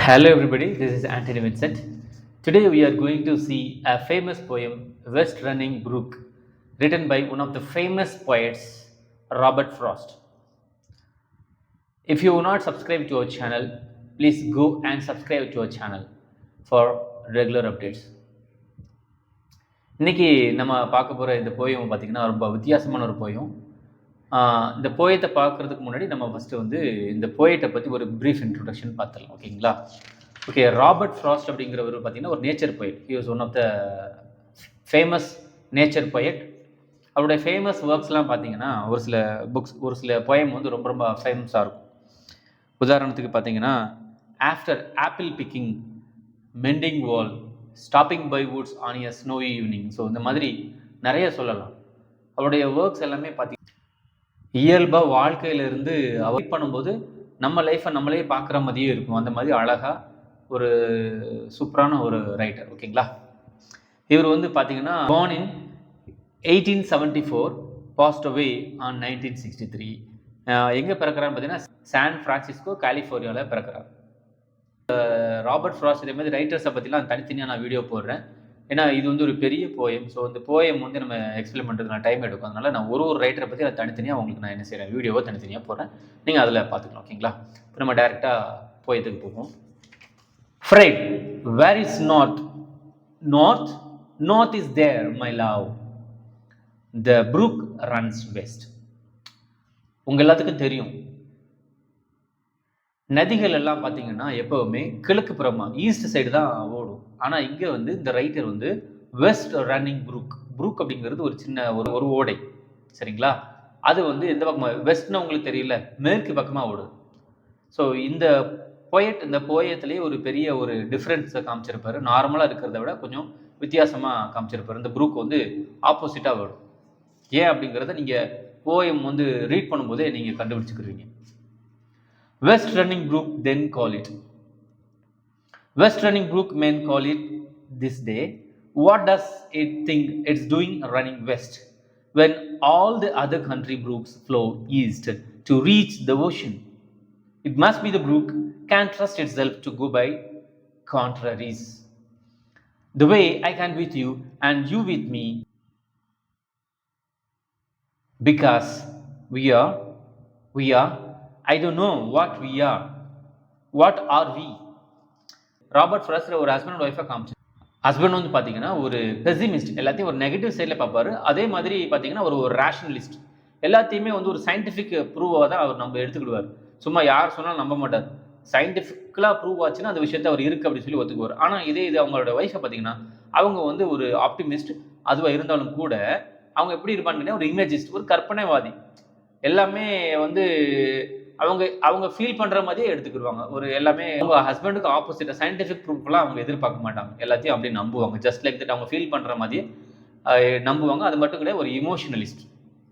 Hello everybody, this is Anthony Vincent. Today we are going to see a famous poem, West Running Brook, written by one of the famous poets, Robert Frost. If you have not subscribed to our channel, please go and subscribe to our channel for regular updates. இன்னைக்கு நம்ம பார்க்க போகிற இந்த poem பார்த்திங்கன்னா ரொம்ப வித்தியாசமான ஒரு poem. இந்த போயத்தை பார்க்குறதுக்கு முன்னாடி நம்ம ஃபஸ்ட்டு வந்து இந்த போயட்டை பற்றி ஒரு ப்ரீஃப் இன்ட்ரொடக்ஷன் பார்த்துடலாம். ஓகேங்களா? ஓகே, ராபர்ட் ஃப்ராஸ்ட் அப்படிங்கிறவர் பார்த்திங்கன்னா ஒரு nature poet. He was one of the famous nature poet. அவருடைய ஃபேமஸ் ஒர்க்ஸ்லாம் பார்த்திங்கன்னா ஒரு சில புக்ஸ், ஒரு சில போயம் வந்து ரொம்ப ரொம்ப ஃபேமஸாக இருக்கும். உதாரணத்துக்கு பார்த்திங்கன்னா after apple picking, mending wall, stopping by woods on a snowy evening. So இந்த மாதிரி நிறைய சொல்லலாம். அவருடைய ஒர்க்ஸ் எல்லாமே பார்த்திங்கன்னா இயல்பாக வாழ்க்கையிலேருந்து அவாய்ட் பண்ணும்போது நம்ம லைஃப்பை நம்மளே பார்க்குற மாதிரியே இருக்கும். அந்த மாதிரி அழகாக ஒரு சூப்பரான ஒரு ரைட்டர். ஓகேங்களா? இவர் வந்து பார்த்திங்கன்னா born in 1874, passed away on 1963. எங்கே பிறக்கிறான்னு பார்த்தீங்கன்னா சான் ஃப்ரான்சிஸ்கோ, கலிஃபோர்னியாவில் பிறக்கிறார். ராபர்ட் ஃப்ராஸ்ட் இதே மாதிரி ரைட்டர்ஸை பற்றிலாம் தனித்தனியாக நான் வீடியோ போடுறேன். ஏன்னா இது வந்து ஒரு பெரிய போயம். ஸோ இந்த போயம் வந்து நம்ம எக்ஸ்பிளைன் பண்ணுறதுக்கு நான் டைம் எடுக்கும். அதனால் நான் ஒரு ரைட்டரை பற்றி அதை தனித்தனியாக உங்களுக்கு நான் என்ன செய்கிறேன், வீடியோவை தனித்தனியாக போடுறேன். நீங்கள் அதில் பார்த்துக்கலாம். ஓகேங்களா? இப்போ நம்ம டைரெக்டாக போயத்துக்கு போவோம். Fred, where is north? North? North is there, my love. The brook runs west. உங்கள் எல்லாத்துக்கும் தெரியும், நதிகள் எல்லாம் பார்த்தீங்கன்னா எப்போவுமே கிழக்கு புறமா ஈஸ்ட் சைடு தான் ஓடும். ஆனால் இங்கே வந்து இந்த ரைட்டர் வந்து வெஸ்ட் ரன்னிங் ப்ரூக். ப்ரூக் அப்படிங்கிறது ஒரு சின்ன ஒரு ஓடை. சரிங்களா? அது வந்து எந்த பக்கமாக, வெஸ்ட்னு உங்களுக்கு தெரியல, மேற்கு பக்கமாக ஓடுது. ஸோ இந்த இந்த போயத்துலேயே ஒரு பெரிய ஒரு டிஃப்ரென்ஸை காமிச்சிருப்பாரு. நார்மலாக இருக்கிறத விட கொஞ்சம் வித்தியாசமாக காமிச்சிருப்பாரு. இந்த ப்ரூக் வந்து ஆப்போசிட்டாக வரும். ஏன் அப்படிங்கிறத நீங்கள் போயம் வந்து ரீட் பண்ணும்போதே நீங்கள் கண்டுபிடிச்சிக்கிறீங்க. West running brook then call it. West running brook men call it this day. What does it think it's doing running west when all the other country brooks flow east to reach the ocean? It must be the brook can't trust itself to go by contraries. The way I can with you and you with me, because we are I don't know what we are. What are we? Robert frost ஒரு husband and wifi காமிச்சு. Husband வந்து பார்த்தீங்கன்னா ஒரு pessimist, எல்லாத்தையும் ஒரு negative சைடில் பார்ப்பாரு. அதே மாதிரி பார்த்தீங்கன்னா ஒரு ரேஷனலிஸ்ட். எல்லாத்தையுமே வந்து ஒரு சயின்டிஃபிக் ப்ரூவாக தான் அவர் நம்ம எடுத்துக்கிடுவார். சும்மா யார் சொன்னாலும் நம்ப மாட்டார். சயின்டிஃபிக்கலாக ப்ரூவ் ஆச்சுன்னா அந்த விஷயத்தை அவர் இருக்குது அப்படின்னு சொல்லி ஒத்துக்குவார். ஆனால் இது அவங்களோட ஒய்ஃபை பார்த்தீங்கன்னா அவங்க வந்து ஒரு ஆப்டிமிஸ்ட். அதுவாக இருந்தாலும் கூட அவங்க எப்படி இருப்பான்னு ஒரு இமேஜிஸ்ட், ஒரு கற்பனைவாதி. எல்லாமே வந்து அவங்க ஃபீல் பண்ணுற மாதிரியே எடுத்துக்கிடுவாங்க. ஒரு எல்லாமே அவங்க ஹஸ்பண்டுக்கு ஆப்போசிட்டாக சயின்டிஃபிக் ப்ரூஃப்லாம் அவங்க எதிர்பார்க்க மாட்டாங்க. எல்லாத்தையும் அப்படியே நம்புவாங்க. ஜஸ்ட் லைக் தட் அவங்க ஃபீல் பண்ணுற மாதிரியே நம்புவாங்க. அது மட்டும் கிடையாது, ஒரு இமோஷனலிஸ்ட்.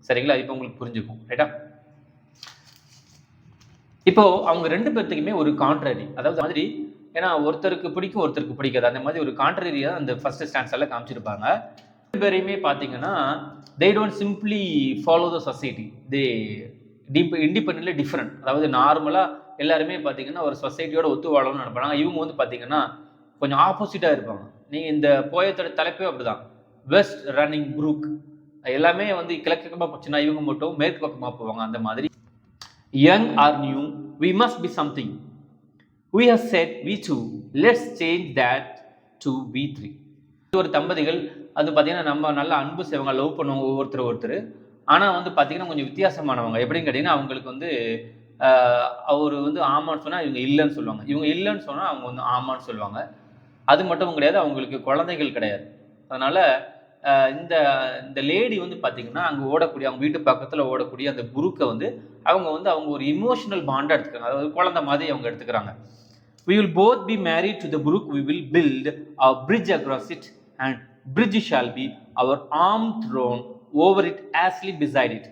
சரிங்களா? இப்போ உங்களுக்கு புரிஞ்சுக்கும். ரைட்டா? இப்போ அவங்க ரெண்டு பேர்த்துக்குமே ஒரு கான்ட்ரரி, அதாவது மாதிரி, ஏன்னா ஒருத்தருக்கு பிடிக்கும் ஒருத்தருக்கு பிடிக்காது. அந்த மாதிரி ஒரு கான்ட்ரரியாக அந்த ஃபர்ஸ்ட் ஸ்டான்ஸில் காமிச்சிருப்பாங்க. ரெண்டு பேரையுமே பார்த்தீங்கன்னா they don't simply follow the society, they independently different. அதாவது நார்மலாக எல்லாருமே பார்த்தீங்கன்னா ஒரு சொசைட்டியோட ஒத்து வாழணும்னு நினைப்பாங்க. இவங்க வந்து பார்த்தீங்கன்னா கொஞ்சம் ஆப்போசிட்டாக இருப்பாங்க. நீங்கள் இந்த போயத்தோட தலைப்பே அப்படிதான், வெஸ்ட் ரன்னிங் ப்ரூக். எல்லாமே வந்து கிழக்கு பக்கமாக போச்சுன்னா இவங்க மட்டும் மேற்கு பக்கமாக போவாங்க. அந்த மாதிரி young or new, we must be something. We have said we two, let's change that to we three. ஒரு தம்பதிகள் அது பார்த்தீங்கன்னா நம்ம நல்லா அன்பு செய்வாங்க, லவ் பண்ணுவாங்க ஒருத்தர். ஆனால் வந்து பார்த்தீங்கன்னா கொஞ்சம் வித்தியாசமானவங்க. எப்படின்னு கேட்டிங்கன்னா அவங்களுக்கு வந்து அவர் வந்து ஆமான்னு சொன்னால் இவங்க இல்லைன்னு சொல்லுவாங்க, இவங்க இல்லைன்னு சொன்னால் அவங்க வந்து ஆமான்னு சொல்லுவாங்க. அது மட்டும் கிடையாது, அவங்களுக்கு குழந்தைகள் கிடையாது. அதனால் இந்த லேடி வந்து பார்த்தீங்கன்னா அங்கே ஓடக்கூடிய, அவங்க வீட்டு பக்கத்தில் ஓடக்கூடிய அந்த புருக்கை வந்து அவங்க ஒரு இமோஷனல் பாண்டாக எடுத்துக்கிறாங்க. அதாவது குழந்தை மாதிரி அவங்க எடுத்துக்கிறாங்க. We will both be married to the brook. We will build a bridge across it, and bridge shall be our arm thrown over it, asleep beside it.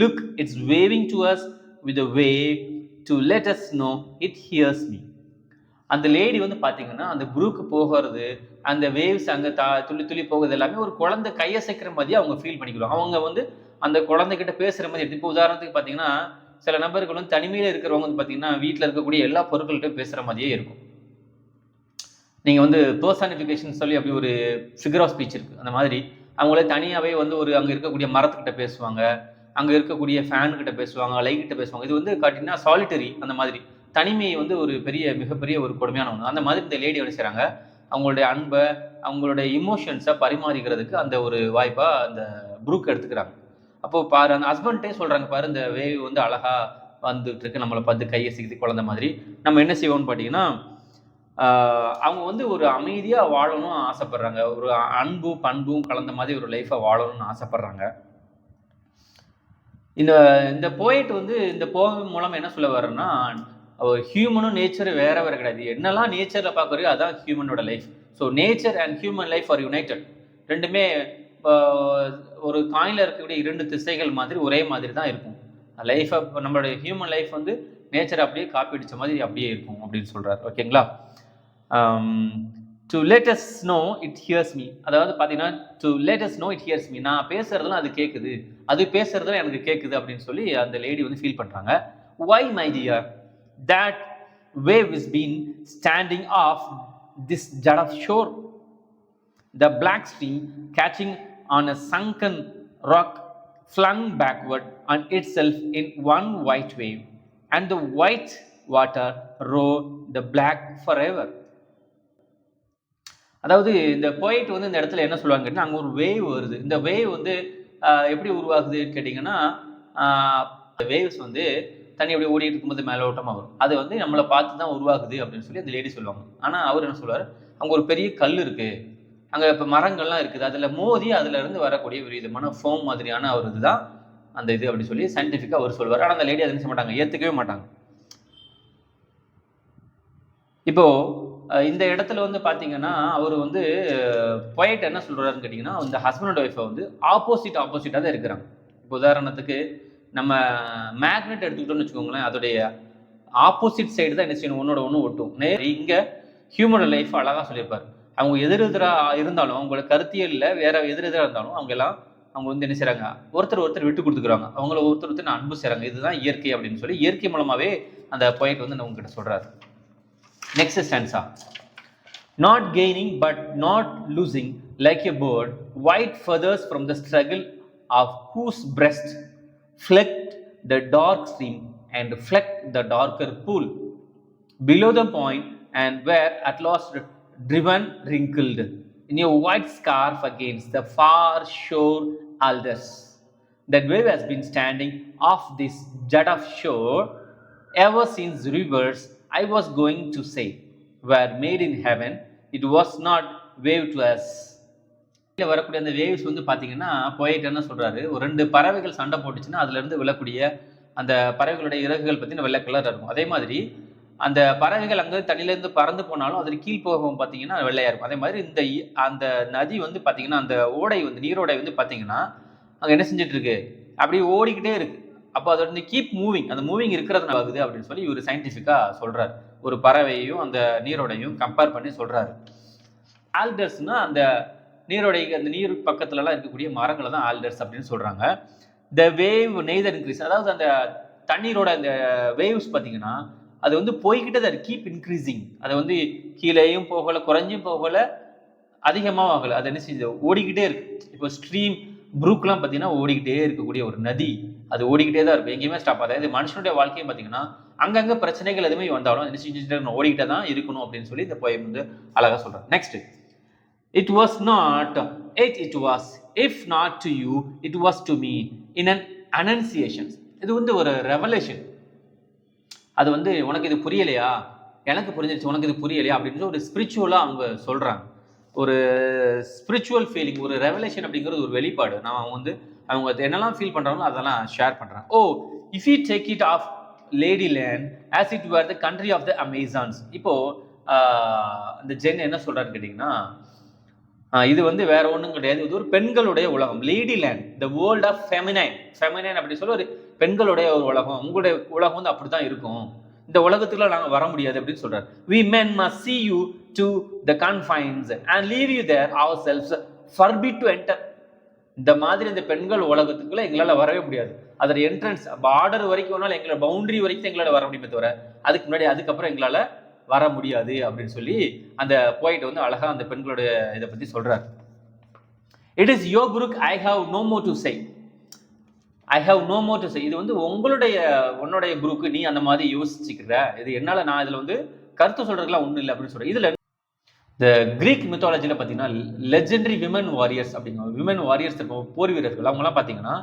Look, it's waving to us with a wave to let us know it hears me. அந்த lady வந்து பார்த்தீங்கன்னா அந்த புரூக்கு போகிறது, அந்த waves அங்கே துள்ளி போகிறது எல்லாமே ஒரு குழந்தை கையை சேர்க்கிற மாதிரி அவங்க ஃபீல் பண்ணிக்கிறாங்க. அவங்க வந்து அந்த குழந்தைகிட்ட பேசுகிற மாதிரி. இப்போ உதாரணத்துக்கு பார்த்தீங்கன்னா சில நபர்கள் வந்து தனிமையில் இருக்கிறவங்க வந்து பார்த்தீங்கன்னா வீட்டில் இருக்கக்கூடிய எல்லா பொருட்கள்கிட்டையும் பேசுகிற மாதிரியே இருக்கும். நீங்கள் வந்து பர்சானிஃபிகேஷன் சொல்லி அப்படி ஒரு ஃபிகர் ஆஃப் ஸ்பீச் இருக்குது. அந்த மாதிரி அவங்களே தனியாகவே வந்து ஒரு அங்கே இருக்கக்கூடிய மரத்துக்கிட்ட பேசுவாங்க, அங்கே இருக்கக்கூடிய ஃபேனுக்கிட்ட பேசுவாங்க, லைட் கிட்ட பேசுவாங்க. இது வந்து பார்த்தீங்கன்னா சாலிட்டரி, அந்த மாதிரி தனிமையை வந்து ஒரு மிகப்பெரிய ஒரு கொடுமையான ஒன்று. அந்த மாதிரி இந்த லேடி என்ன செய்கிறாங்க, அவங்களுடைய அன்பை, அவங்களுடைய இமோஷன்ஸை பரிமாறிக்கிறதுக்கு அந்த ஒரு வாய்ப்பாக அந்த ப்ரூக் எடுத்துக்கிறாங்க. அப்போ பாரு, அந்த ஹஸ்பண்ட்டே சொல்கிறாங்க, பாரு இந்த வேவ் வந்து அழகா வந்துட்டு இருக்கு, நம்மளை பார்த்து கையை சிக்கிது குழந்த மாதிரி. நம்ம என்ன செய்வோம்னு பார்த்தீங்கன்னா, அவங்க வந்து ஒரு அமைதியாக வாழணும்னு ஆசைப்படுறாங்க, ஒரு அன்பும் பண்பும் கலந்த மாதிரி ஒரு லைஃப்பை வாழணும்னு ஆசைப்படுறாங்க. இந்த போயட் வந்து இந்த போயம் மூலம் என்ன சொல்ல வர்றேன்னா, ஹியூமனும் நேச்சரும் வேற கிடையாது. என்னெல்லாம் நேச்சரில் பார்க்குறியோ அதான் ஹியூமனோட life. So nature and human life are united. ரெண்டுமே ஒரு காயினில் இருக்கக்கூடிய இரண்டு திசைகள் மாதிரி ஒரே மாதிரி தான் இருக்கும். லைஃபை நம்மளுடைய ஹியூமன் லைஃப் வந்து நேச்சர் அப்படியே காப்பி அடித்த மாதிரி அப்படியே இருக்கும் அப்படின்னு சொல்கிறார். ஓகேங்களா? To let us know it hears me, அதாவது பார்த்தீங்கன்னா to let us know it hears me, நான் பேசுறதுலாம் அது கேட்குது, அது பேசுறதுலாம் எனக்கு கேட்குது அப்படின்னு சொல்லி அந்த லேடி வந்து ஃபீல் பண்ணுறாங்க. Why my dear, that wave is been standing off this jut of shore, the black stream catching on a sunken rock flung backward on itself in one white wave, and the white water rode the black forever. அதாவது இந்த போயிட் வந்து இந்த இடத்துல என்ன சொல்லுவாங்க கேட்டீங்கன்னா, அங்கே ஒரு வேவ் வருது. இந்த வேவ் வந்து எப்படி உருவாகுதுன்னு கேட்டிங்கன்னா, வேவ்ஸ் வந்து தண்ணி எப்படி ஓடிட்டு இருக்கும்போது மேலோட்டமாக வரும், அது வந்து நம்மளை பார்த்து தான் உருவாகுது அப்படின்னு சொல்லி அந்த லேடி சொல்லுவாங்க. ஆனால் அவர் என்ன சொல்லுவார், அங்கே ஒரு பெரிய கல் இருக்குது, அங்கே இப்போ மரங்கள்லாம் இருக்குது, அதில் மோதி அதிலிருந்து வரக்கூடிய ஒரு விதமான ஃபோம் மாதிரியான ஒரு இதுதான் அந்த இது அப்படி சொல்லி சயின்டிஃபிக்காக அவர் சொல்லுவார். ஆனால் அந்த லேடி அதை நினைச்ச மாட்டாங்க, ஏற்றுக்கவே மாட்டாங்க. இப்போது இந்த இடத்துல வந்து பார்த்தீங்கன்னா, அவர் வந்து பொயட் என்ன சொல்கிறாருன்னு கேட்டிங்கன்னா, இந்த ஹஸ்பண்ட் ஒய்ஃபை வந்து ஆப்போசிட்டாக தான் இருக்கிறாங்க. இப்போ உதாரணத்துக்கு நம்ம மேக்னெட் எடுத்துக்கிட்டோம்னு வச்சுக்கோங்களேன், அதோடைய ஆப்போசிட் சைடு தான் என்ன செய்யணும், ஒன்னோட ஒன்று ஒட்டும். இங்கே ஹியூமன் லைஃப் அழகாக சொல்லியிருப்பார். அவங்க எதிரெதிராக இருந்தாலும், அவங்களோட கருத்தியலில் வேற எதிரெதிராக இருந்தாலும் அவங்க வந்து என்ன செய்கிறாங்க, ஒருத்தர் விட்டு கொடுத்துக்கிறாங்க, அவங்கள ஒருத்தர் அன்பு செய்கிறாங்க. இதுதான் இயற்கை அப்படின்னு சொல்லி இயற்கை மூலமாகவே அந்த பொயட் வந்து உங்ககிட்ட சொல்கிறாரு. Next stanza. Not gaining but not losing, like a bird, white feathers from the struggle of whose breast flecked the dark stream and flecked the darker pool below the point, and were at last driven wrinkled in a white scarf against the far shore alders. That wave has been standing off this jut of shore ever since rivers I was going to say were made in heaven, it was not wave to us. இதில் வரக்கூடிய அந்த waves வந்து பார்த்தீங்கன்னா, போயிட்டு என்ன சொல்கிறாரு, ஒரு 2 பறவைகள் சண்டை போட்டுச்சுன்னா அதுலேருந்து விழக்கூடிய அந்த பறவைகளுடைய இறகுகள் பார்த்தீங்கன்னா வெள்ளை கலர் இருக்கும். அதே மாதிரி அந்த பறவைகள் அங்கே தண்ணியிலேருந்து பறந்து போனாலும் அதில் கீழ் போகவும் பார்த்தீங்கன்னா வெள்ளையாக இருக்கும். அதே மாதிரி அந்த நதி வந்து பார்த்தீங்கன்னா, அந்த ஓடை வந்து நீரோடை வந்து பார்த்தீங்கன்னா அங்கே என்ன செஞ்சுட்டு இருக்கு, அப்படியே ஓடிக்கிட்டே இருக்கு. அப்போ அது வந்து கீப் மூவிங், அந்த மூவிங் இருக்கிறது ஆகுது அப்படின்னு சொல்லி இவர் சயின்டிஃபிக்காக சொல்கிறார். ஒரு பறவையையும் அந்த நீரோடையும் கம்பேர் பண்ணி சொல்கிறாரு. ஆல்டர்ஸ்னா அந்த நீரோடை, அந்த நீர் பக்கத்துலலாம் இருக்கக்கூடிய மரங்களை தான் ஆல்டர்ஸ் அப்படின்னு சொல்கிறாங்க. த வேவ் நெய்தர் இன்க்ரீஸ், அதாவது அந்த தண்ணீரோட அந்த வேவ்ஸ் பார்த்தீங்கன்னா அது வந்து போய்கிட்டே தான் கீப் இன்க்ரீஸிங். அதை வந்து கீழேயும் போகலை, குறைஞ்சும் போகலை, அதிகமாகவும் ஆகலை, அது என்ன செஞ்சு ஓடிக்கிட்டே இருக்கு. இப்போ ஸ்ட்ரீம் ப்ரூக்லாம் பார்த்தீங்கன்னா ஓடிக்கிட்டே இருக்கக்கூடிய ஒரு நதி, அது ஓடிக்கிட்டே தான் இருக்கும், எங்கேயுமே ஸ்டாப். அதாவது மனுஷனுடைய வாழ்க்கையும் பார்த்தீங்கன்னா அங்கங்கே பிரச்சனைகள் எதுவுமே வந்தாலும் என்ன செஞ்சுட்டு ஓடிக்கிட்டே தான் இருக்கணும் அப்படின்னு சொல்லி இந்த போயம் வந்து அழகாக சொல்கிறேன். Next, it was not it was if not to you it was to me in an annunciation. இது வந்து ஒரு ரெவலேஷன். அது வந்து உனக்கு இது புரியலையா, எனக்கு புரிஞ்சிருச்சு, உனக்கு இது புரியலையா அப்படின்னு ஒரு ஸ்பிரிச்சுவலாக அவங்க சொல்கிறாங்க. ஒரு ஸ்பிரிச்சுவல் ஃபீலிங், ஒரு ரெவலேஷன் அப்படிங்கிறது ஒரு வெளிப்பாடு. நான் வந்து அவங்க என்னெல்லாம் ஃபீல் பண்ணுறாங்களோ அதெல்லாம் ஷேர் பண்ணுறேன். Oh if you take it of lady land as it were the country of the Amazons. இப்போது இந்த ஜென் என்ன சொல்கிறான்னு கேட்டிங்கன்னா, இது வந்து வேற ஒன்றும் கிடையாது, இது ஒரு பெண்களுடைய உலகம். Lady land, the world of feminine அப்படின்னு சொல்லி ஒரு பெண்களுடைய ஒரு உலகம். உங்களுடைய உலகம் வந்து அப்படி தான் இருக்கும், இந்த உலகத்துக்குள்ள நாங்கள் வர முடியாது அப்படின்னு சொல்றாரு. We men must see you to the confines and leave you there ourselves forbid to enter. இந்த மாதிரி இந்த பெண்கள் உலகத்துக்குள்ள எங்களால வரவே முடியாது. அதோட என்ட்ரன்ஸ் பார்டர் வரைக்கும் வேணாலும் எங்களோட பவுண்டரி வரைக்கும் எங்களால வர முடியுமே தவிர அதுக்கு முன்னாடி அதுக்கப்புறம் எங்களால வர முடியாது அப்படின்னு சொல்லி அந்த போயிட்டு வந்து அழகா அந்த பெண்களுடைய இதை பத்தி சொல்றாரு. It is your book, I have no more to say. I have no more to say. இது வந்து உன்னுடைய புருக்கு, நீ அந்த மாதிரி யோசிச்சுக்கிற, இது என்னால நான் இதுல வந்து கருத்து சொல்றதுக்குலாம் ஒண்ணும் இல்லை அப்படின்னு சொல்றேன். இதுல இந்த கிரீக் மித்தாலஜியில் பார்த்தீங்கன்னா லெஜெண்டரி விமன் வாரியர்ஸ் அப்படிங்கிற விமன் வாரியர்ஸ் இருப்பாங்க, போர் வீரர்கள். அவங்கலாம் பார்த்தீங்கன்னா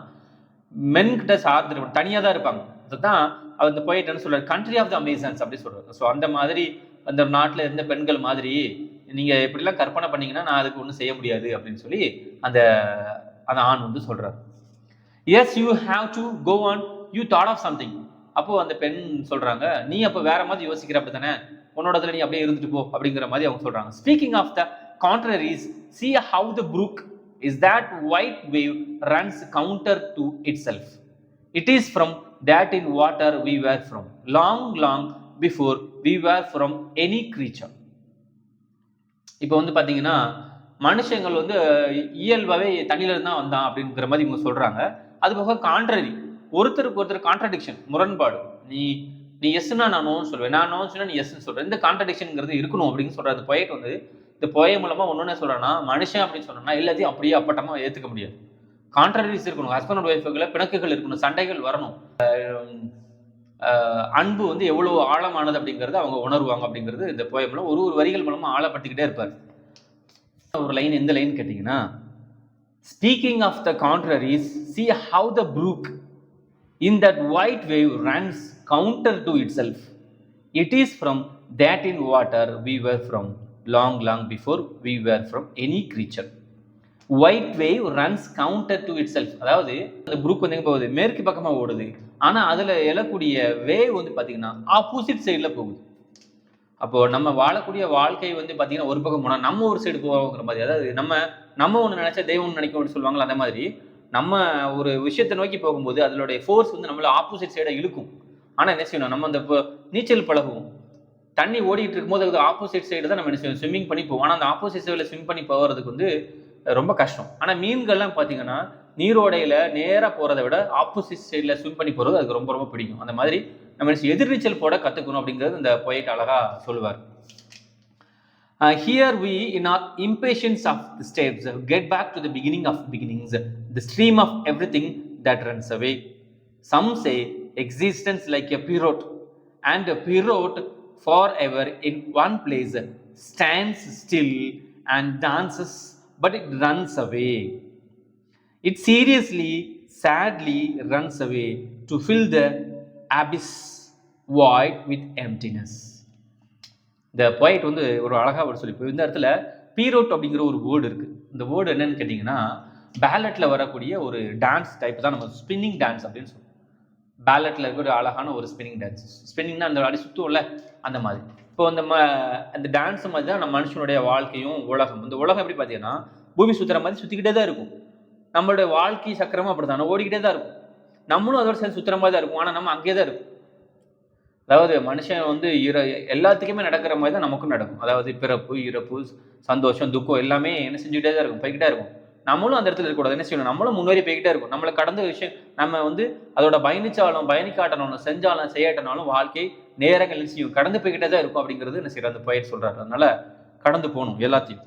மென் கிட்ட சார்ந்து தனியாக தான் இருப்பாங்க. அதுதான் அந்த போயிட்டு என்ன சொல்றாரு, கண்ட்ரி ஆஃப் த அமேசான்ஸ் அப்படி சொல்றாரு. ஸோ அந்த மாதிரி அந்த நாட்டில் இருந்த பெண்கள் மாதிரி நீங்கள் எப்படிலாம் கற்பனை பண்ணீங்கன்னா நான் அதுக்கு ஒன்றும் செய்ய முடியாது அப்படின்னு சொல்லி அந்த அந்த ஆண் வந்து சொல்றாரு. Yes you have to go on, you thought of something. அப்போ அந்த பெண் சொல்றாங்க, நீ அப்போ வேற மாதிரி யோசிக்கிற அப்படி தானே, உன்னோடதுல நீ அப்படியே இருந்துட்டு போ அப்படிங்கிற மாதிரி அவங்க சொல்றாங்க. Speaking of the contraries, see how the brook is that white wave runs counter to itself. It is from that in water we were from, long before we were from any creature. இப்போ வந்து பாத்தீங்கன்னா மனுஷங்கள் வந்து இயல்பாவே தண்ணியில இருந்து தான் வந்தான் அப்படிங்கிற மாதிரி இவங்க சொல்றாங்க. அது போக கான்ட்ரரி, ஒருத்தருக்கு ஒருத்தர் கான்ட்ரடிக்ஷன், முரண்பாடு. நீ எஸ்னா நான் நோன்னு சொல்லுவேன், நான் நோன்னு சொன்னா நீ எஸ்ன்னு சொல்றேன். இந்த கான்ட்ரடிக்ஷன்ங்கிறது இருக்கணும் அப்படின்னு சொல்ற அந்த போயட் வந்து இந்த போயம் மூலமா ஒன்னொன்னு சொல்றான்னா, மனுஷன் அப்படின்னு சொன்னா எல்லாத்தையும் அப்படியே அப்பட்டமா ஏத்துக்க முடியாது. கான்ட்ரரிஸ் இருக்கணும், ஹஸ்பண்ட் அண்ட் ஒய்ஃபுக்குள்ள பிணக்குகள் இருக்கணும், சண்டைகள் வரணும். அன்பு வந்து எவ்வளவு ஆழமானது அப்படிங்கறது அவங்க உணர்வாங்க அப்படிங்கிறது இந்த போயம்ல ஒரு வரிகள் மூலமா ஆழப்படுத்திக்கிட்டே இருப்பார். ஒரு லைன், எந்த லைன் கேட்டீங்கன்னா, speaking of the contraries, see how the brook in that white wave runs counter to itself. It is from that in water we were from, long before we were from any creature. White wave runs counter to itself. அதாவது அந்த Brook வந்து எங்க போகுது, மேற்கு பக்கமா ஓடுது. ஆனா அதுல எழக்கூடிய வேவ் வந்து பாத்தீங்கன்னா ஆப்போசிட் சைட்ல போகுது. அப்போ நம்ம வாழக்கூடிய வாழ்க்கை வந்து பாத்தீங்கன்னா ஒரு பக்கம் போனா நம்ம ஒரு சைடு போவோங்கிற மாதிரி, அதாவது நம்ம ஒண்ணு நினைச்சா தெய்வம் ஒன்று நினைக்கும் சொல்லுவாங்களா, அந்த மாதிரி நம்ம ஒரு விஷயத்தை நோக்கி போகும்போது அதனுடைய ஃபோர்ஸ் வந்து நம்மள ஆப்போசிட் சைடை இழுக்கும். ஆனா என்ன செய்யணும், நம்ம அந்த நீச்சல் பழகுவோம், தண்ணி ஓடிட்டு இருக்கும்போது அது ஆப்போசிட் சைடு தான் நம்ம என்ன செய்வோம், ஸ்விம்மிங் பண்ணி போவோம். ஆனா அந்த ஆப்போசிட் சைடில் ஸ்விம் பண்ணி போகிறதுக்கு வந்து ரொம்ப கஷ்டம். ஆனா மீன்கள்லாம் பார்த்தீங்கன்னா நீரோடையில நேராக போறதை விட ஆப்போசிட் சைடில் ஸ்விம் பண்ணி போறது அதுக்கு ரொம்ப ரொம்ப பிடிக்கும். அந்த மாதிரி நம்ம எதிர்நீச்சல் போட கத்துக்கணும் அப்படிங்கிறது இந்த போயிட்டு அழகா சொல்லுவார். Here we, in our impatience of the steps, get back to the beginning of beginnings, the stream of everything that runs away. Some say existence like a pirogue, and a pirogue forever in one place stands still and dances, but it runs away. It seriously, sadly runs away to fill the abyss void with emptiness. இந்த போயிட் வந்து ஒரு அழகா ஒரு சொல்லி, இந்த இடத்துல பீரோட் அப்படிங்கிற ஒரு வேர்டு இருக்கு. இந்த வேர்டு என்னன்னு கேட்டீங்கன்னா, பேலட்ல வரக்கூடிய ஒரு டான்ஸ் டைப் தான் நம்ம ஸ்பின்னிங் டான்ஸ் அப்படின்னு சொல்லுவோம். பேலட்ல இருக்க ஒரு அழகான ஒரு ஸ்பின்னிங் டான்ஸ். ஸ்பின்னிங்னா அந்த அடி சுத்துவோம்ல, அந்த மாதிரி. இப்போ அந்த டான்ஸ் மாதிரி தான் நம்ம மனுஷனுடைய வாழ்க்கையும் உலகம். இந்த உலகம் எப்படி பார்த்தீங்கன்னா பூமி சுத்துற மாதிரி சுத்திக்கிட்டே தான் இருக்கும். நம்மளுடைய வாழ்க்கை சக்கரமும் அப்படித்தான் ஓடிக்கிட்டே தான் இருக்கும். நம்மளும் அதோட சேர்ந்து சுத்துற மாதிரி தான் இருக்கும். ஆனால் நம்ம அங்கேயே தான் இருக்கும். அதாவது மனுஷன் வந்து எல்லாத்துக்குமே நடக்கிற மாதிரி தான் நமக்கும் நடக்கும். அதாவது பிறப்பு, இறப்பு, சந்தோஷம், துக்கம் எல்லாமே என்ன செஞ்சுக்கிட்டே தான் இருக்கும், போய்கிட்டே இருக்கும். நம்மளும் அந்த இடத்துல இருக்கக்கூடாது, என்ன செய்யணும், நம்மளும் முன்னேறி போய்கிட்டே இருக்கும். நம்மளை கடந்த விஷயம் நம்ம வந்து அதோட பயணிக்காட்டணும், செஞ்சாலும் செய்யாட்டனாலும் வாழ்க்கை நேரங்கள் என்ன செய்யும், கடந்து போய்கிட்டே தான் இருக்கும் அப்படிங்கிறது என்ன செய்யற அந்த போயிட் சொல்றாரு. அதனால கடந்து போகணும் எல்லாத்தையும்.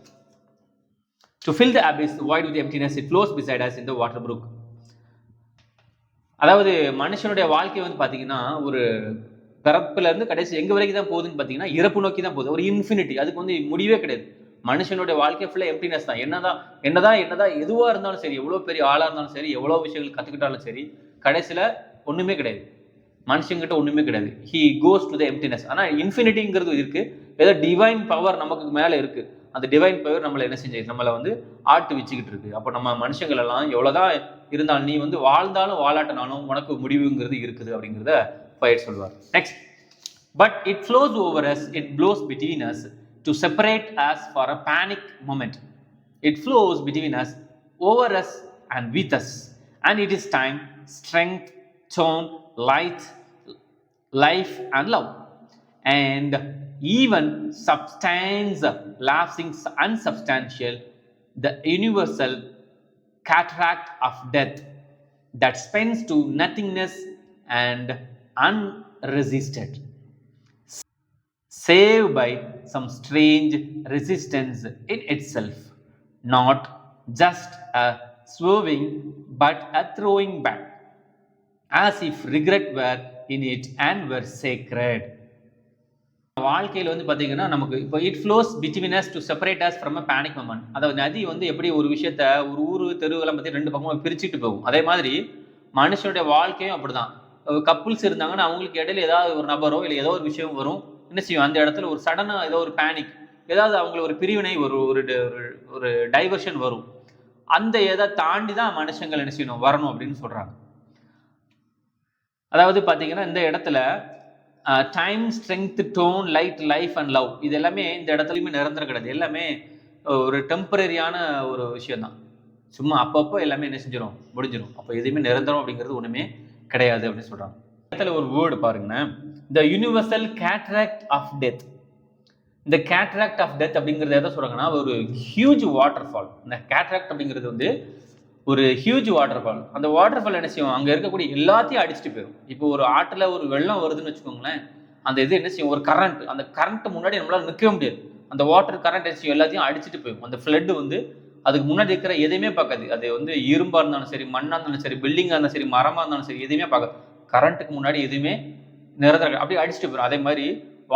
To fill the abyss void with emptiness, it flows beside us in the water brook. அதாவது மனுஷனுடைய வாழ்க்கை வந்து பாத்தீங்கன்னா ஒரு பிறப்புல இருந்து கடைசி எங்க வரைக்கும் தான் போகுதுன்னு பாத்தீங்கன்னா இறப்பு நோக்கி தான் போகுது. ஒரு இன்ஃபினிட்டி, அதுக்கு வந்து முடிவே கிடையாது. மனுஷனுடைய வாழ்க்கை ஃபுல்லா எம்ப்டினஸ் தான். என்னதான் எதுவா இருந்தாலும் சரி, எவ்வளவு பெரிய ஆளா இருந்தாலும் சரி, எவ்வளவு விஷயங்கள் கத்துக்கிட்டாலும் சரி, கடைசியில ஒண்ணுமே கிடையாது. மனுஷங்கிட்ட ஒண்ணுமே கிடையாது. He goes to the emptiness. ஆனா இன்ஃபினிட்டிங்கிறது இருக்கு. ஏதோ டிவைன் பவர் நமக்கு மேல இருக்கு. அந்த டிவைன் பவர் நம்மளை என்ன செஞ்சு நம்மளை வந்து ஆட்டு வச்சுக்கிட்டு இருக்கு. அப்போ நம்ம மனுஷங்கள் எல்லாம் எவ்வளவுதான் இருந்தாலும், நீ வந்து வாழ்ந்தாலும் வாழாட்டினாலும் உனக்கு முடிவுங்கிறது இருக்குது அப்படிங்கிறத பயிர் சொல்வார். Next, but it flows over us, it flows between us to separate us for a panic moment. It flows between us, over us and with us, and it is time, strength, tone, light, life and love, and even substance, lasting, unsubstantial, the universal, cataract of death that spins to nothingness and unresisted, save by some strange resistance in itself, not just a swerving but a throwing back, as if regret were in it and were sacred. வாழ்க்கையில் வந்து பார்த்தீங்கன்னா நமக்கு இப்போ it flows between us to separate us from a panic moment. அதாவது நதி வந்து எப்படி ஒரு விஷயத்த ஒரு ஊர் தெருவெல்லாம் பற்றி ரெண்டு பக்கமும் பிரிச்சுட்டு போகும், அதே மாதிரி மனுஷனுடைய வாழ்க்கையும் அப்படிதான். கப்புள்ஸ் இருந்தாங்கன்னா அவங்களுக்கு இடையில ஏதாவது ஒரு நபரோ இல்லை ஏதோ ஒரு விஷயம் வரும், என்ன செய்யும், அந்த இடத்துல ஒரு சடனாக ஏதோ ஒரு பேனிக், ஏதாவது அவங்களுக்கு ஒரு பிரிவினை ஒரு ஒரு டைவர்ஷன் வரும். அந்த எதை தாண்டி தான் மனுஷங்கள் என்ன செய்யணும், வரணும் அப்படின்னு சொல்றாங்க. அதாவது பார்த்தீங்கன்னா இந்த இடத்துல time, strength, tone, light, life and love இது எல்லாமே இந்த இடத்துலையுமே நிரந்தரம் கிடையாது. எல்லாமே ஒரு டெம்பரரியான ஒரு விஷயம் தான். சும்மா அப்பப்போ எல்லாமே என்ன செஞ்சிடும், முடிஞ்சிடும். அப்போ எதுவுமே நிரந்தரம் அப்படிங்கிறது ஒன்றுமே கிடையாது அப்படின்னு சொல்கிறாங்க. இடத்துல ஒரு வேர்டு பாருங்கண்ணே, the universal cataract of death. இந்த கேட்ராக்ட் ஆஃப் டெத் அப்படிங்கிறது எதை சொல்கிறாங்கன்னா ஒரு ஹியூஜ் வாட்டர் ஃபால். இந்த கேட்ராக்ட் அப்படிங்கிறது வந்து ஒரு ஹியூஜ் வாட்டர் ஃபால். அந்த வாட்டர் ஃபால் என்ன செய்யும், அங்கே இருக்கக்கூடிய எல்லாத்தையும் அடிச்சுட்டு போயிடும். இப்போ ஒரு ஆற்றில் ஒரு வெள்ளம் வருதுன்னு வச்சுக்கோங்களேன், அந்த இது என்ன செய்யும், ஒரு கரண்ட், அந்த கரண்ட் முன்னாடி நம்மளால் நிற்கவே முடியாது. அந்த வாட்டர் கரண்ட் என்ன செய்யும், எல்லாத்தையும் அடிச்சுட்டு போயிடும். அந்த ஃப்ளட்டு வந்து அதுக்கு முன்னாடி இருக்கிற எதையுமே பார்க்காது. அது வந்து இரும்பாக இருந்தாலும் சரி, மண்ணாக இருந்தாலும் சரி, பில்டிங்காக இருந்தாலும் சரி, மரமாக இருந்தாலும் சரி, எதுவுமே பார்க்காது. கரண்ட்டுக்கு முன்னாடி எதுவுமே நிரந்தரம் அப்படியே அடிச்சுட்டு போயிடும். அதே மாதிரி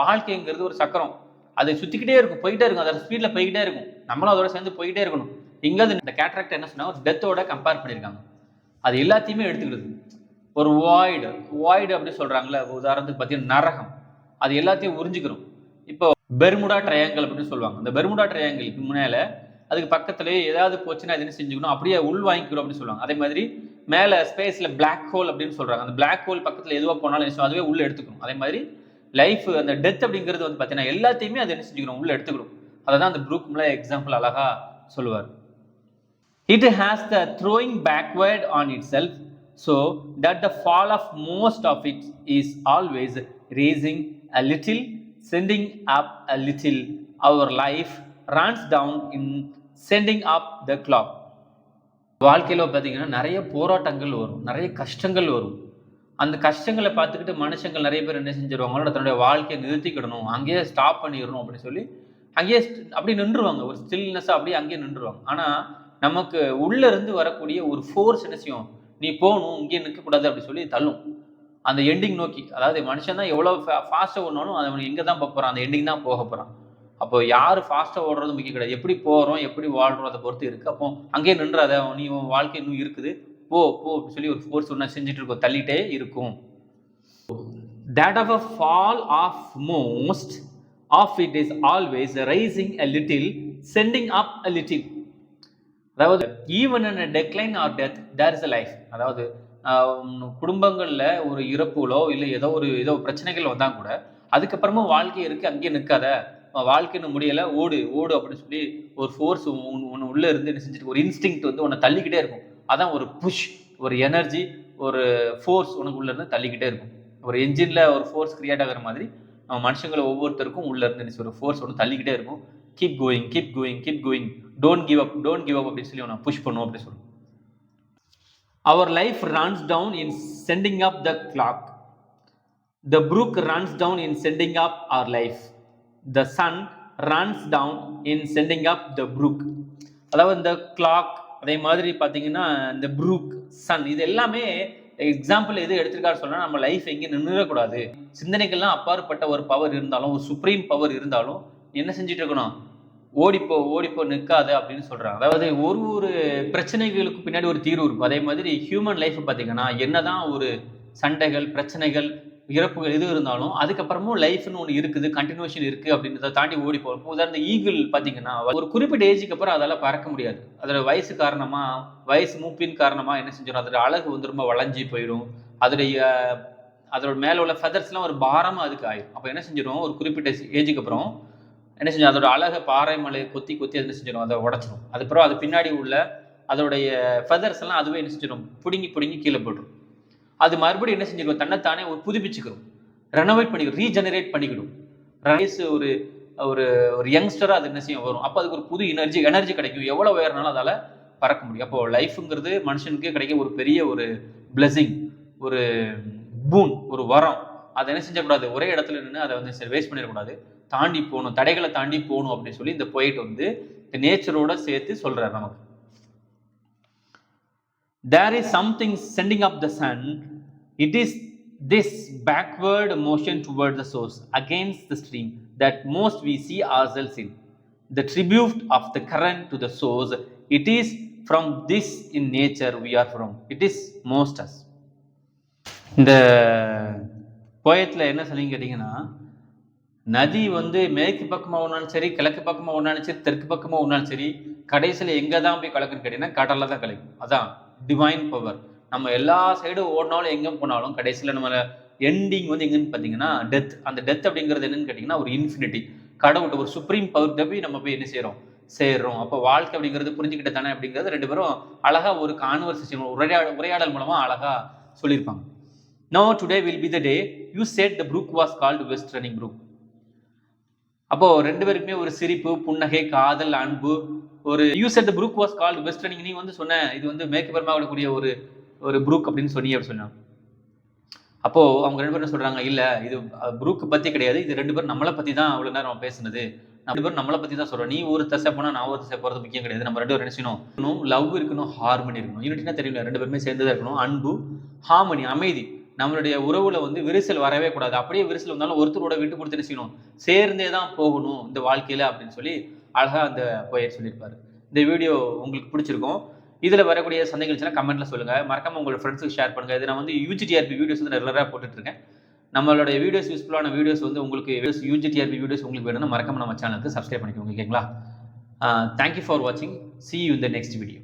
வாழ்க்கைங்கிறது ஒரு சக்கரம், அது சுற்றிக்கிட்டே இருக்கும், போயிட்டே இருக்கும், அதோட ஸ்பீடில் போய்கிட்டே இருக்கும். நம்மளும் அதோட சேர்ந்து போயிட்டே இருக்கணும். இங்காவது இந்த கேட்ராக்ட் என்ன சொன்னா டெத்தோட கம்பேர் பண்ணியிருக்காங்க. அது எல்லாத்தையுமே எடுத்துக்கிடுது. ஒரு வாய்டு அப்படி சொல்றாங்களே, உதாரணத்துக்கு பார்த்தீங்கன்னா நரகம், அது எல்லாத்தையும் உறிஞ்சிக்கிறோம். இப்போ பெர்முடா ட்ரையாங்கிள் அப்படின்னு சொல்லுவாங்க. இந்த பெர்முடா ட்ரையாங்கிளுக்கு முன்னால அதுக்கு பக்கத்துலேயே ஏதாவது போச்சுன்னா அது என்ன செஞ்சுக்கணும், அப்படியே உள் வாங்கிக்கணும் அப்படின்னு சொல்லுவாங்க. அதே மாதிரி மேலே ஸ்பேஸ்ல பிளாக் ஹோல் அப்படின்னு சொல்றாங்க. அந்த பிளாக் ஹோல் பக்கத்தில் எதுவாக போனாலும் அதுவே உள்ள எடுத்துக்கணும். அதே மாதிரி லைஃப், அந்த டெத் அப்படிங்கிறது வந்து பார்த்தீங்கன்னா எல்லாத்தையுமே அது என்ன செஞ்சுக்கணும், உள்ள எடுத்துக்கணும். அதை தான் அந்த ப்ரூக்ல எக்ஸாம்பிள் அழகா சொல்லுவார். It has the throwing backward on itself, so that the fall of most of it is always raising a little, sending up a little. Our life runs down in sending up the clock. வாழ்க்கையில் பார்த்தீங்கன்னா நிறைய போராட்டங்கள் வரும், நிறைய கஷ்டங்கள் வரும். அந்த கஷ்டங்களை பார்த்துக்கிட்டு மனுஷங்கள் நிறைய பேர் என்ன செஞ்சிருவாங்களோ, தன்னுடைய வாழ்க்கையை நிறுத்திக்கிடணும், அங்கேயே ஸ்டாப் பண்ணிடணும் அப்படின்னு சொல்லி அங்கேயே அப்படி நின்றுவாங்க. ஒரு ஸ்டில்னஸாக அப்படியே அங்கேயே நின்றுவாங்க. ஆனால் நமக்கு உள்ள இருந்து வரக்கூடிய ஒரு ஃபோர்ஸ் என்ன செய்யும், நீ போகணும், இங்கே நிற்கக்கூடாது அப்படி சொல்லி தள்ளும் அந்த எண்டிங் நோக்கி. அதாவது மனுஷன் தான் எவ்வளோ ஃபாஸ்ட்டாக ஓடனாலும் அவன் எங்கே தான் போகிறான், அந்த எண்டிங் தான் போக போகிறான். அப்போ யார் ஃபாஸ்ட்டாக ஓடுறது முக்கியம் கிடையாது, எப்படி போகிறோம் எப்படி வாழ்கிறோம் அதை பொறுத்து இருக்குது. அப்போ அங்கேயே நின்றாத, நீ உன் வாழ்க்கை இன்னும் இருக்குது, போ அப்படின்னு சொல்லி ஒரு ஃபோர்ஸ் ஒன்று செஞ்சுட்டு இருக்கோம், தள்ளிட்டே இருக்கும். That of a fall of most of it is always rising a little, sending up a little. அதாவது even in decline or death there is a life. அதாவது குடும்பங்களில் ஒரு இறப்புகளோ இல்லை ஏதோ பிரச்சனைகள் வந்தால் கூட அதுக்கப்புறமும் வாழ்க்கை இருக்குது, அங்கேயே நிற்காத, வாழ்க்கைன்னு முடியலை, ஓடு அப்படின்னு சொல்லி ஒரு ஃபோர்ஸ் ஒன்று உள்ளே இருந்து என்ன செஞ்சுட்டு ஒரு இன்ஸ்டிங் வந்து உன்னை தள்ளிக்கிட்டே இருக்கும். அதான் ஒரு புஷ், ஒரு எனர்ஜி, ஒரு ஃபோர்ஸ் உனக்கு உள்ளேருந்து தள்ளிக்கிட்டே இருக்கும். ஒரு என்ஜினில் ஒரு ஃபோர்ஸ் கிரியேட் ஆகிற மாதிரி நம்ம மனுஷங்களை ஒவ்வொருத்தருக்கும் உள்ளேருந்து ஒரு ஃபோர்ஸ் ஒன்று தள்ளிக்கிட்டே இருக்கும். Keep going, don't give up அப்படின்னு சொல்லி நான் புஷ் பண்ணுவோம் அப்படி சொல்லுவோம். அவர் life runs down in sending up the clock. The brook runs down in sending up our life. The sun runs down in sending up the brook. அதாவது இந்த clock, அதே மாதிரி பார்த்தீங்கன்னா இந்த ப்ரூக், சன், இது எல்லாமே எக்ஸாம்பிள் எது எடுத்திருக்காரு சொன்னா, நம்ம லைஃப் எங்கேயும் நின்றுடக்கூடாது. சிந்தனைகள்லாம் அப்பாற்பட்ட ஒரு பவர் இருந்தாலும், ஒரு சுப்ரீம் பவர் இருந்தாலும் என்ன செஞ்சுட்டு இருக்கணும், ஓடிப்போ நிற்காத அப்படின்னு சொல்றாங்க. அதாவது ஒரு பிரச்சனைகளுக்கு பின்னாடி ஒரு தீர்வு இருக்கும். அதே மாதிரி ஹியூமன் லைஃப் பார்த்தீங்கன்னா என்னதான் ஒரு சண்டைகள், பிரச்சனைகள், இறப்புகள் எது இருந்தாலும் அதுக்கப்புறமும் லைஃப்னு ஒன்று இருக்குது, கண்டினியூஷன் இருக்குது அப்படின்றத தாண்டி ஓடி போகும். உதாரணம் ஈகிள் பார்த்தீங்கன்னா ஒரு குறிப்பிட்ட ஏஜுக்கு அப்புறம் அதால் பறக்க முடியாது. அதோட வயசு மூப்பின் காரணமாக என்ன செஞ்சிடும், அதோட அழகு வந்து ரொம்ப வளைஞ்சி போயிடும். அதோட மேலே உள்ள ஃபெதர்ஸ்லாம் ஒரு பாரமாக அதுக்கு ஆயிடும். அப்போ என்ன செஞ்சிடும், ஒரு குறிப்பிட்ட ஏஜுக்கு அப்புறம் என்ன செஞ்சோம், அதோட அழகை பாறை மலையை கொத்தி என்ன செஞ்சிடும், அதை உடச்சிடும். அதுக்கப்புறம் அது பின்னாடி உள்ள அதோடைய ஃபெதர்ஸ் எல்லாம் அதுவே என்ன செஞ்சிடும், பிடுங்கி கீழே போட்டுரும். அது மறுபடியும் என்ன செஞ்சிடும், தன்னைத்தானே ஒரு புதுப்பிச்சுக்கிறோம், ரெனோவேட் பண்ணிக்கிறோம், ரீஜெனரேட் பண்ணிக்கிடும். ஒரு ஒரு ஒரு யங்ஸ்டராக அது என்ன செய்யும் வரும். அப்போ அதுக்கு ஒரு புது எனர்ஜி கிடைக்கும். எவ்வளோ உயர்னாலும் அதால் பறக்க முடியும். அப்போ லைஃப்ங்கிறது மனுஷனுக்கு கிடைக்க ஒரு பெரிய ஒரு பிளெஸிங், ஒரு பூன், ஒரு வரம். அதை என்ன செஞ்சக்கூடாது, ஒரே இடத்துல நின்று அதை வந்து வேஸ்ட் பண்ணிடக்கூடாது, தாண்டி போகணும், தடைகளை தாண்டி போகணும் அப்படின்னு சொல்லி இந்த போயிட் வந்து இந்த நேச்சரோட சேர்த்து சொல்றாரு நமக்கு. There is something sending up the sun. It is this backward motion toward the source against the stream that most we see ourselves in. The tribute of the current to the source. It is from this in nature we are from. It is most us. இந்த போயத்தில் என்ன சொல்லிங்க கேட்டிங்கன்னா, நதி வந்து மேற்கு பக்கமாக ஒன்றாலும் சரி, கிழக்கு பக்கமாக ஒன்றாலும் சரி, தெற்கு பக்கமாக ஒன்றாலும் சரி, கடைசியில் எங்கே தான் போய் கலக்குன்னு கேட்டிங்கன்னா கடலில் தான் கலக்கும். அதான் டிவைன் பவர். நம்ம எல்லா சைடும் ஓடினாலும் எங்கே போனாலும் கடைசியில் நம்ம எண்டிங் வந்து எங்கன்னு பார்த்தீங்கன்னா டெத். அந்த டெத் அப்படிங்கிறது என்னன்னு கேட்டிங்கன்னா ஒரு இன்ஃபினிட்டி, கடவுள் ஒரு சுப்ரீம் பவர் போய் நம்ம போய் என்ன சேர்றோம். அப்போ வாழ்க்கை அப்படிங்கிறது புரிஞ்சுக்கிட்ட தானே அப்படிங்கிறது ரெண்டு பேரும் அழகாக ஒரு கான்வர்சேஷன், உரையாடல் மூலமாக அழகாக சொல்லியிருப்பாங்க. Now today will be the day you said the brook was called West Running Brook. அப்போ ரெண்டு பேருக்குமே ஒரு சிரிப்பு, புன்னகை, காதல், அன்பு. ஒரு you said the Brook was called west running, நீ வந்து சொன்ன இது வந்து மேற்கு பர்மா கூடிய ஒரு ப்ரூக் அப்படின்னு சொன்னீங்க அப்படின்னு சொன்னாங்க. அப்போ அவங்க ரெண்டு பேரும் சொல்றாங்க, இல்ல இது ப்ரூக் பத்தி கிடையாது, இது ரெண்டு பேரும் நம்மளை பத்தி தான் அவ்வளவு நேரம் பேசுனது, ரெண்டு பேரும் நம்மளை பத்தி தான் சொல்றோம், நீ ஒரு தசை போனா நான் ஒரு தசை போறது முக்கியம் கிடையாது, நம்ம ரெண்டு பேரும் என்ன செய்யணும், லவ் இருக்கணும், ஹார்மனி இருக்கணும். யூனிட்டினா தெரியல, ரெண்டு பேருமே சேர்ந்ததா இருக்கணும், அன்பு, ஹார்மனி, அமைதி. நம்மளுடைய உறவுல வந்து விரிசல் வரவே கூடாது, அப்படியே விரிசல் வந்தாலும் ஒருத்தரோட விட்டு கொடுத்து என்ன செய்யணும், சேர்ந்தே தான் போகணும் இந்த வாழ்க்கையில அப்படின்னு சொல்லி அழகா அந்த போயட் சொல்லியிருப்பாரு. இந்த வீடியோ உங்களுக்கு பிடிச்சிருக்கும். இதுல வரக்கூடிய சந்தேகங்கள் கமெண்ட்ல சொல்லுங்க, மறக்காம உங்களோட ஃப்ரெண்ட்ஸுக்கு ஷேர் பண்ணுங்க. இது நான் வந்து யூஜிடிஆர்பி வீடியோஸ் வந்து ரெகுலராக போட்டுட்டு இருக்கேன். நம்மளுடைய வீடியோஸ் யூஸ்ஃபுல்லான வீடியோஸ் வந்து உங்களுக்கு யூஜிடிஆர்பி வீடியோஸ் உங்களுக்கு வேணும்னா மறக்காம நம்ம சேனலுக்கு சப்ஸ்கிரைப் பண்ணிக்கோங்க. ஓகேங்களா? தேங்க்யூ ஃபார் வாட்சிங். See you in the next video.